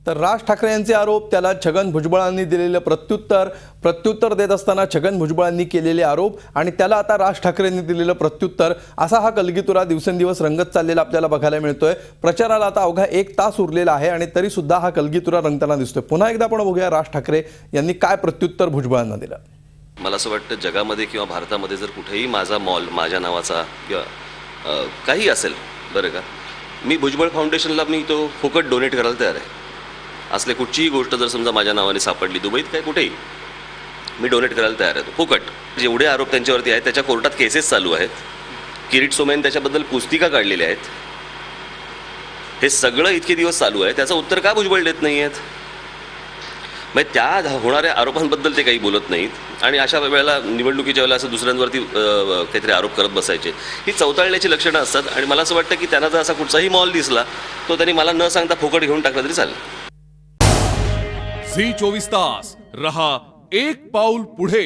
तर राज ठाकरे यांचे आरोप, त्याला छगन भुजबळांनी दिलेलं प्रत्युत्तर देत असताना छगन भुजबळांनी केलेले आरोप आणि त्याला आता राज ठाकरेंनी दिलेलं प्रत्युत्तर, असा हा कलगीतुरा दिवसेंदिवस रंगत चाललेला आपल्याला बघायला मिळतोय। प्रचाराला आता अवघा 1 तास उरलेला आहे आणि तरी सुद्धा हा कलगीतुरा रंगताना दिसतोय। पुन्हा एकदा आपण बघूया राज ठाकरे यांनी काय प्रत्युत्तर भुजबळांना दिलं। मला असं वाटतं जगामध्ये किंवा भारतामध्ये जर कुठेही माझा मॉल माझ्या नावाचा किंवा काही असेल बरं का, मी भुजबळ फाउंडेशनला मी तो फुकट डोनेट करायला तयार आहे। असले कुठचीही गोष्ट जर समजा माझ्या नावाने सापडली दुबईत काय कुठेही, मी डोनेट करायला तयार आहे फुकट। जेवढे आरोप त्यांच्यावरती आहेत त्याच्या कोर्टात केसेस चालू आहेत। किरीट सोमय्यांनी त्याच्याबद्दल पुस्तिका काढलेल्या आहेत। हे सगळं इतके दिवस चालू आहे, त्याचं उत्तर का भुजबळ देत नाही आहेत? मग त्या होणाऱ्या आरोपांबद्दल ते काही बोलत नाहीत आणि अशा वेळेला निवडणुकीच्या वेळेला असं दुसऱ्यांवरती काहीतरी आरोप करत बसायचे, ही चवताळण्याची लक्षणं असतात। आणि मला असं वाटतं की त्यांना जर असा कुठचाही मॉल दिसला तो त्यांनी मला न सांगता फुकट घेऊन टाकला तरी चालेल। झी 24 तास रहा एक पाऊल पुढे।